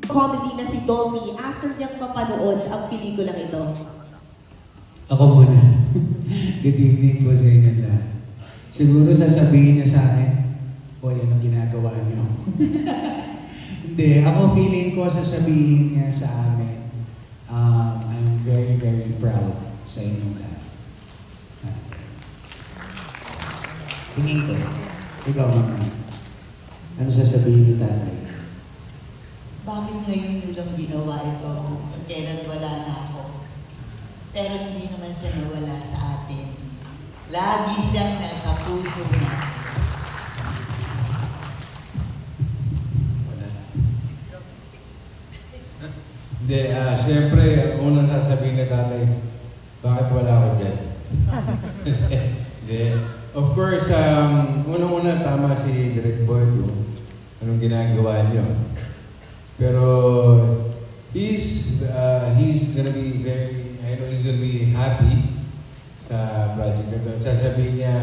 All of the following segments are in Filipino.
comedy na si Dolphy after niyang mapanood ang pelikulang ito? Ako muna. Good evening po sa inyo lahat. Siguro sasabihin niya sa akin, "Hoy, anong ginagawa niyo?" Hindi, ako feeling ko sasabihin niya sa amin, I'm very, very proud sa inyong lahat. Tingin ko, ikaw mama, ano sasabihin ni tatay? Bakit ngayon nilang ginawa ito? Kailan wala na ako? Pero hindi naman siya nawala sa atin. Lagi siyang nasa puso niya. Wala. Hindi, siyempre, unang sasabihin ni tatay, bakit wala ako dyan? Hindi. Of course, unang-una tama si Direk Boyd yung anong ginagawa niyo. Pero he's gonna be very, I know he's gonna be happy sa project na ito. At sasabihin niya,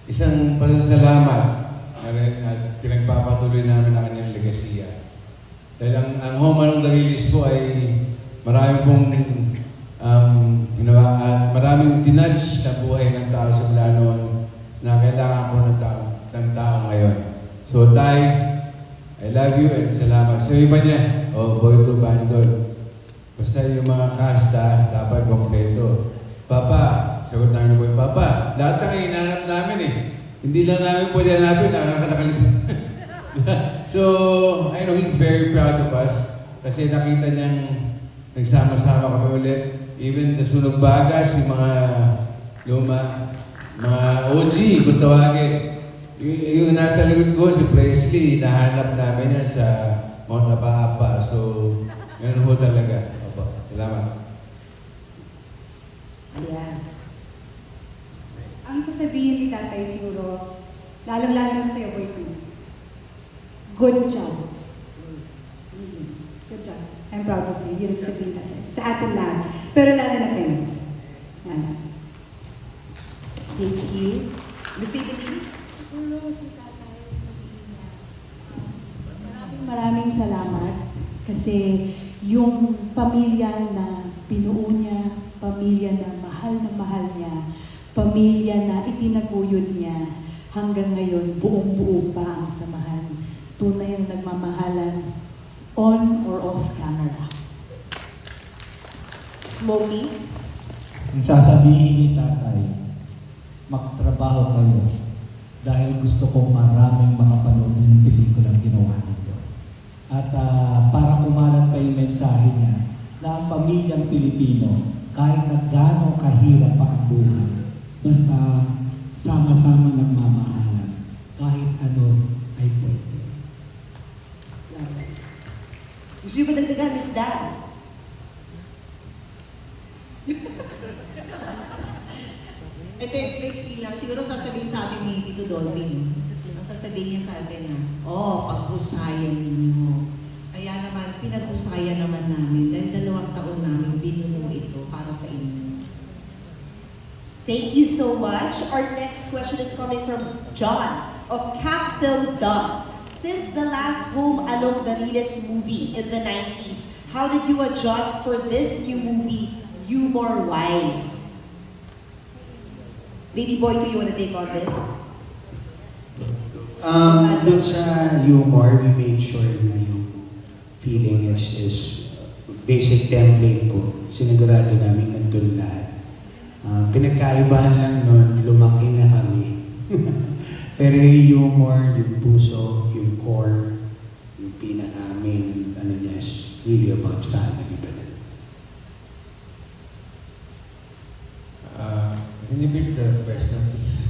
isang pasasalamat at pinagpapatuloy namin ang kanyang legasiya. Dahil ang Home Along the Release po ay marami pong ginawa at maraming tinudge na buhay ng tao sa mula noon na kailangan po ng tao ngayon. So, Tay, I love you and salamat. Sa iba niya, Boy to Bandol. Basta yung mga kasta, dapat kompleto. Papa, sagot namin ni Boy, Papa, lahat na kayo hinanap namin eh. Hindi lang namin pwede hanapin, nakakalimutan. So, I know he's very proud of us kasi nakita niyang nagsama-sama kami ulit. Even the Sunog Bagas, yung mga luma, mga OG, kung tawagin. Yung nasa likod ko, si Presley, nahanap namin yan sa Mount Apa-Apa. So, ganun ho talaga. Opo, salamat. Ayan. Ang sasabihin ni tatay siguro, lalong-lalo na sa'yo, Boy, too. Good job. Good job. I'm proud of you. Yun sasabihin natin. Sa atin lahat. Pero lalo na sa'yo. Yan. Thank you. Miss Picolini? Siguro si tatay sabihin niya, maraming salamat kasi yung pamilya na binuo niya, pamilya na mahal niya, pamilya na itinaguyod niya, hanggang ngayon buong-buo pa ang samahan. Tunay ang nagmamahalan on or off camera. Smokey? Ang sasabihin ni tatay, magtrabaho kayo dahil gusto kong maraming makapanood ng pelikulang ginawa ninyo. At para kumalat pa yung mensahe niya na ang pamilyang Pilipino, kahit na gaano kahirap pa ang buhay, basta sama-sama nagmamahalan, kahit ano ay pwede. Gusto niyo ba dagdagan, Miss Dan? Ito yung fixing lang. Siguro sasabihin sa atin ni Tito Dolphin. Ang sasabihin niya sa atin na, pag-usayan ninyo. Kaya naman, pinag-usayan naman namin dahil 2 taon namin binuno ito para sa inyo. Thank you so much. Our next question is coming from John of Cap Film Dub. Since the last Home Along the Release movie in the 90s, how did you adjust for this new movie, humor-wise? Baby boy, do you want to take on this? Dun sa humor, we made sure na yung feeling is basic template po. Sinigurado namin nandun lahat. Pinagkaibahan lang nun, lumaki na kami. Pero yung humor, yung puso, yung core, yung pinaka-main, ano niya, is really about family ba na? Can you repeat the question, please?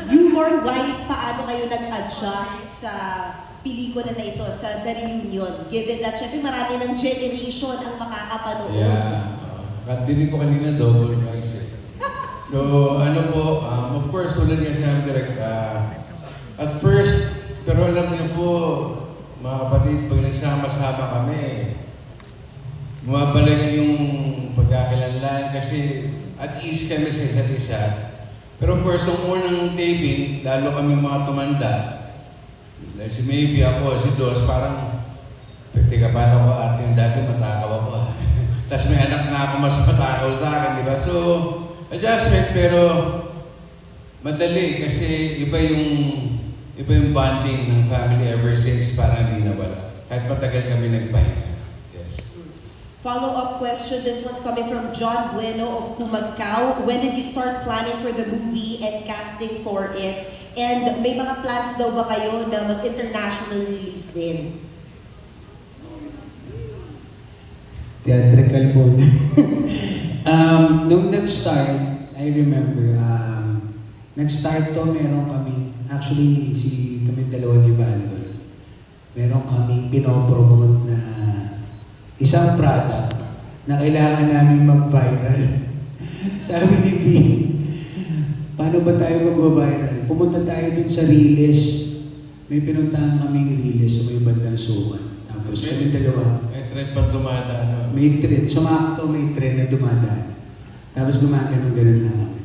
Humor-wise, paano kayo nag-adjust sa pelikula na ito, sa The Reunion? Given that, syempre marami ng generation ang makakapanood. Yeah. Dinig ko kanina, double noise eh. So, ano po, of course, tulad niya siya direct, at first, pero alam niyo po, mga kapatid, pag nagsama-sama kami, bumabalik yung pagkakalanlan kasi at ease kami sa isa't isa. Pero of course, nung unang taping, lalo kami mga tumanda, dahil si Maybe ako, si Dos, parang Teka, paano ko ate yung dati matakaw ako. Tapos may anak na ako mas matakaw sa akin, di ba? So, adjustment, pero madali kasi iba yung bonding ng family ever since parang hindi nawala. Kahit matagal kami nagpahinga. Yes. Follow-up question, this one's coming from John Bueno of Kumagkao. When did you start planning for the movie and casting for it? And may mga plans daw ba kayo na mag-international release din? Theatrical po. Nung nag-start, I remember, nag-start to, meron kami, actually, kami dalawa ni Vandol, meron kaming pinopromote na isang product na kailangan namin mag-viral. Sabi ni P, paano ba tayo mag-viral? Pumunta tayo dun sa Riles. May pinuntahan kaming Riles sa may bandang sukan. Tapos kami dalawa. May trend pang dumadaan. No? May trend. Sumakto may trend na dumadaan. Tapos gumaganon-ganon lang kami.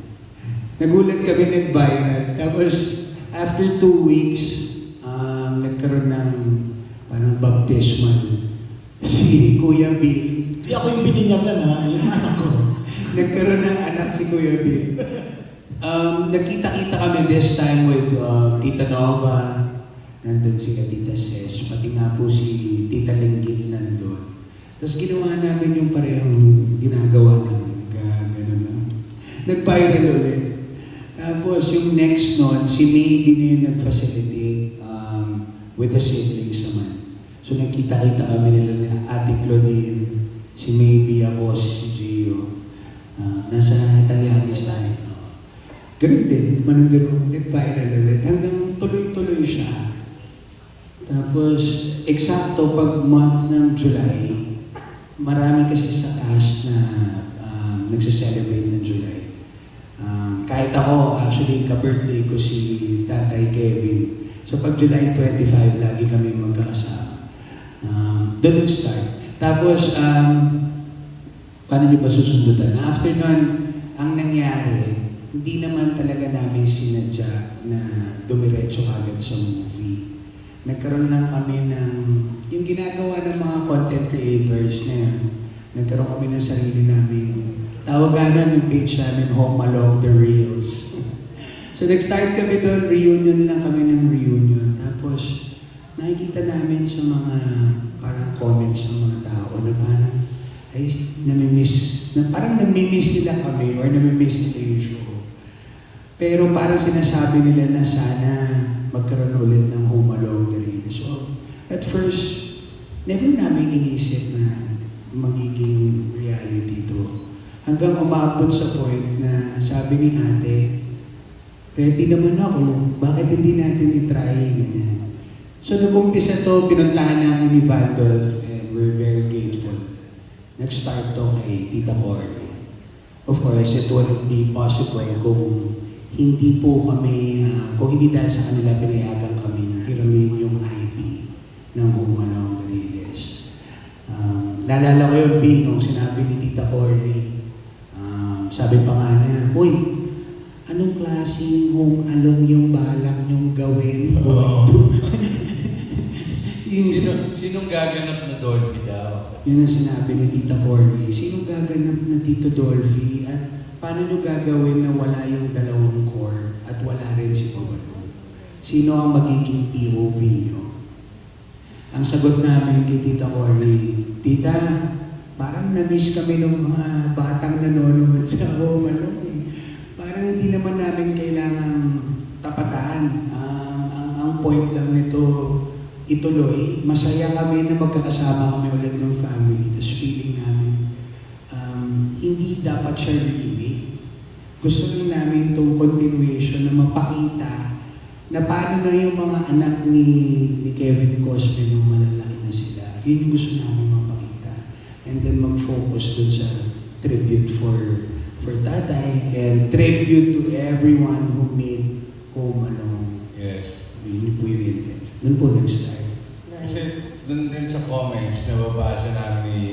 Nagulat kami nag-viral. Tapos after 2 weeks, nagkaroon ng parang baptismal. Si Kuya Bill. Hindi ako yung bininyagan ha, yung anak ko. Nagkaroon ng anak si Kuya Bill. Nagkita-kita kami this time with Tita Nova. Nandun sila Tita Ses. Pati nga po si Tita Linggit nandun. Tapos ginawa namin yung parehong ginagawa namin. Ganun lang. Nag-viral ulit. Tapos yung next nun, si Maybe na yung nag-facilitate with the siblings naman. So nagkita-kita kami nila ni Ate Claudine, si Maybe, ako, si Gio. Nasa Italianis tayo. Ganun din, manong-ganun, nag-viral ulit. Hanggang tuloy-tuloy siya. Tapos, eksakto pag month ng July, marami kasi sa cast na nagse-celebrate ng July. Kahit ako, actually, ka-birthday ko si Tatay Kevin. So pag July 25, lagi kami magkakasama. Doon nag-start. Tapos, paano nyo ba susundutan? After nun, ang nangyari, hindi naman talaga namin sinadya na dumiretso agad sa movie. Nagkaroon lang kami ng, yung ginagawa ng mga content creators na yan, nagkaroon kami ng sarili namin, tawagan ng page namin, Home Along the Reels. So nag-start kami doon, reunion lang kami ng reunion. Tapos nakikita namin sa mga parang comments ng mga tao na parang, ay, namimiss, na parang namimiss nila kami or namimiss nila yung show. Pero parang sinasabi nila na sana magkaroon ulit ng Home Along the Reels. So, at first, never namin inisip na magiging reality ito. Hanggang umabot sa point na sabi ni ate, ready naman ako, bakit hindi natin itry ganyan? So nag-umpisa to, pinuntahan namin ni Vandolph and we're very grateful. Nag-start to kay Tita Cory. Of course, it wouldn't be possible kung hindi po kami, kung hindi dahil sa kanila pinayagan kami hiramin yung IP ng Home Along the Reels. Naalala ko yung nung sinabi ni Tita Cory, sabi pa nga niya, uy, anong klaseng home along yung balak niyong gawin? Sinong gaganap na Dolphy daw? Yun ang sinabi ni Tita Cory. Sinong gaganap na Tito Dolphy? At paano niyo gagawin na wala yung dalawang core at wala rin si Pabalo? Sino ang magiging POV niyo? Ang sagot namin kay Tita Cory, Tita, parang na-miss kami ng mga batang nanonood sa Home Along eh. Parang hindi naman namin kailangang tapatan. Ang point lang nito, ituloy. Masaya kami na magkakasama kami ulit ng family. Tapos feeling namin, hindi dapat siya remake. Gusto rin namin itong continuation na mapakita na paano na yung mga anak ni Kevin Cosme nung malalaki na sila. Yun yung gusto namin mapakita. And then mag-focus dun sa tribute for Tatay and tribute to everyone who made Home Along. Yes. Yun po yung intention. Doon po nag-start. Kasi dun din sa comments, nababasa namin ni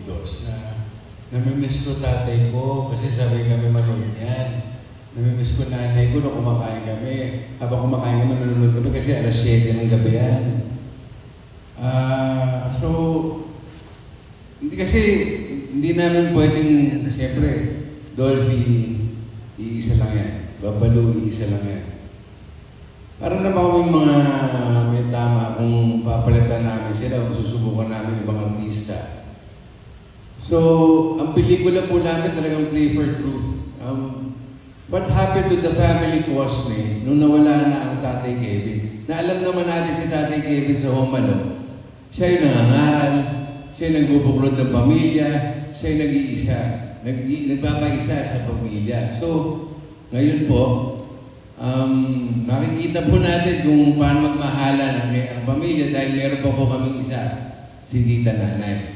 Dos na namimiss ko tatay ko kasi sabi kami manood yan. Namimiss ko nanay ko na kumakain kami. Habang kumakain kami, nanonood kami kasi alas 7 ng gabi yan. So, hindi namin pwedeng, siyempre, Dolphy, iisa lang yan. Babalu, iisa lang yan. Para naman may tama kung papalitan namin sila, kung susubukan namin ibang artista. So, ang pelikula po namin talagang play for truth. What happened to the family Cosme nung nawala na ang Tatay Kevin? Na alam naman natin si Tatay Kevin sa Home Alone. Siya yung nangangaral, siya yung nagbubuklod ng pamilya, siya yung nag-iisa, nagpapaisa sa pamilya. So, ngayon po, makikita po natin kung paano magmahalan ang pamilya dahil meron pa po kaming isa, si Tita Nanay.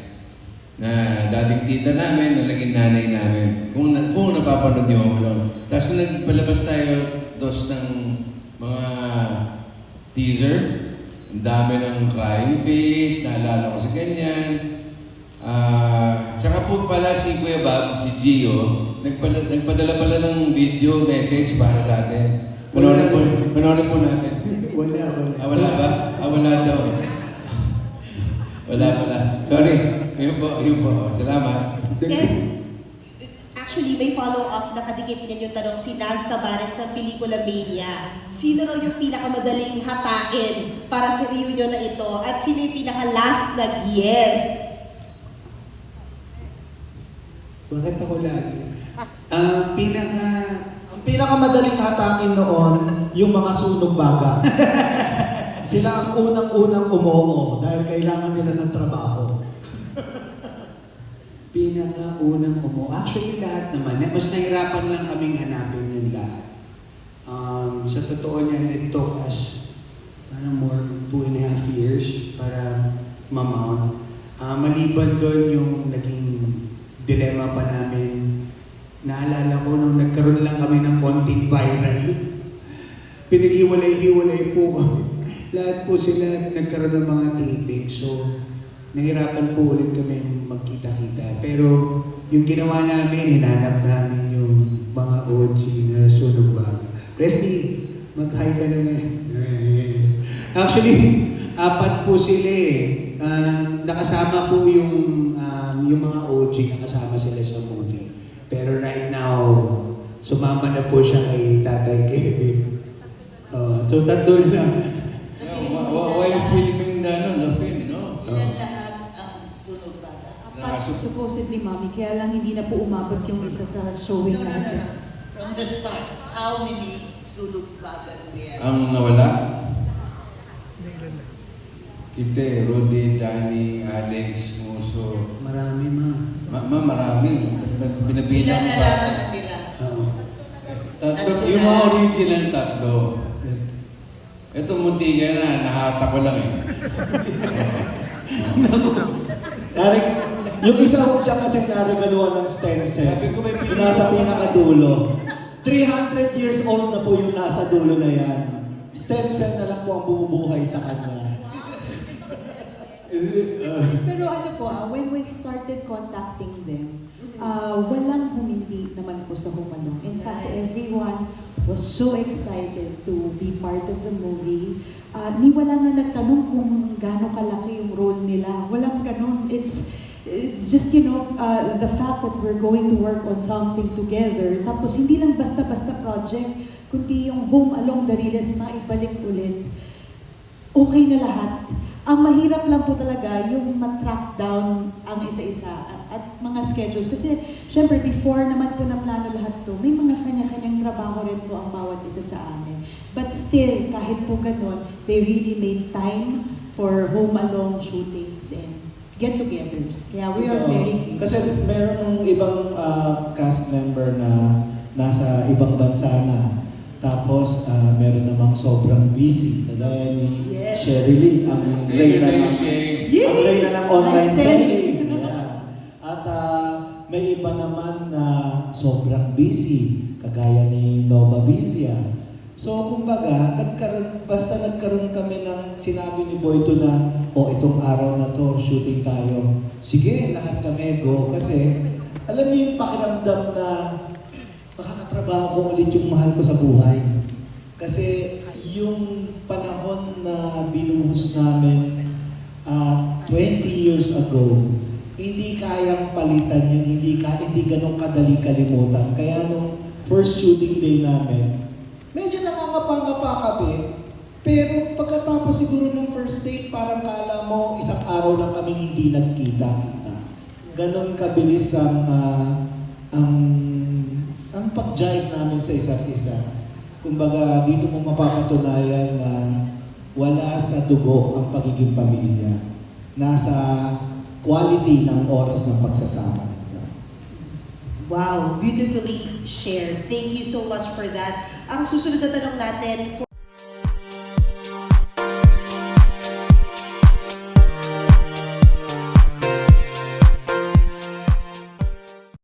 Na dating tita namin, na naging nanay namin. Kung napapanood niyo ako lang. Tapos nung nagpalabas tayo ng mga teaser, ang dami ng crying face, naalala ko sa ganyan. Tsaka po pala si Kuya Bob, si Gio, nagpadala pala ng video message para sa atin. Panoorin po natin. Wala. Wala ba? Wala daw. Wala. Sorry. Yun po. Salamat. And actually, may follow-up na kadikit niya yung tanong si Naz Tavares ng pelikula Mania. Sino raw yung pinakamadaling hatakin para sa reunion na ito? At sino yung pinaka-last nag-yes? Bakit ako lagi? Ang Ang pinakamadaling hatakin noon, yung mga sunog baga. Sila ang unang-unang umoo dahil kailangan nila ng trabaho. pinakaunang Actually, lahat naman. Mas nahirapan lang kaming hanapin yung lahat. Sa totoo niyan, it took us parang more 2.5 years para ma-mount. Maliban doon yung naging dilemma pa namin. Naalala ko nung nagkaroon lang kami ng konting viral. Pinag-iwalay-hiwalay po kami. Lahat po sila nagkaroon ng mga taping. So, nahirapan po ulit kami magkita-kita. Pero yung ginawa namin, hinanap namin yung mga OG na sunog baga. Presley, mag-hi ka naman. Actually, 4 po sila eh. Nakasama po yung mga OG, nakasama sila sa movie. Pero right now, sumama na po siya kay Tatay Kevin. So, 3 na. While filming the film, no? Ilan lahat ang sunog baga? Supposedly, Mami, kaya lang hindi na po umabot yung isa sa showing natin. From the start, how many sunog baga do we have? Ang nawala? Kite, Rudy, Danny, Alex, Muso. Marami, ma. Marami. Pinabilang Ilan na lang ang natira? Tatlo, yung mga original 3. Ito muntikan na, nahata ko lang eh. Eric, yung isa ko dyan kasi narigaluhan ng stem cell. Sabi ko may Yung nasa pinakadulo. 300 years old na po yung nasa dulo na yan. Stem cell na lang po ang bumubuhay sa kanya. Pero ano po, when we started contacting them, walang humindi naman po sa Home Alone. In fact, everyone was so excited to be part of the movie. Wala nga nagtanong kung gaano kalaki yung role nila. Walang ganun. It's just, the fact that we're going to work on something together. Tapos hindi lang basta-basta project, kundi yung Home Along the Riles maibalik ulit. Okay na lahat. Ang mahirap lang po talaga yung matrack down ang isa-isa at mga schedules. Kasi, syempre, before naman po na plano lahat to, may mga kanya-kanyang trabaho rin po ang bawat isa sa amin. But still, kahit po ganun, they really made time for home alone shootings and get-togethers. Kaya we are very grateful. Kasi meron ng ibang cast member na nasa ibang bansa na. Tapos, meron namang sobrang busy. Kagaya ni Yes. Sherilyn, ang reyna ng online Live selling. Yeah. At may iba naman na sobrang busy. Kagaya ni Nova Villa. So, kumbaga, basta nagkaroon kami ng sinabi ni Boyto na, itong araw na to, shooting tayo. Sige, lahat kami go. Kasi, alam niyo yung pakiramdam na makakatrabaho ko ulit yung mahal ko sa buhay. Kasi yung panahon na binuhos namin, 20 years ago, hindi kayang palitan yun, hindi ganun kadali kalimutan. Kaya nung first shooting day namin, medyo nangangapa-ngapa kami. Pero pagkatapos siguro ng first take, parang kala mo isang araw lang kami hindi nagkita. Ganon kabilis ang pag-jive namin sa isa't isa. Kumbaga, dito mo mapapatunayan na wala sa dugo ang pagiging pamilya. Nasa quality ng oras ng pagsasama nito. Wow, beautifully shared. Thank you so much for that. Ang susunod na tanong natin,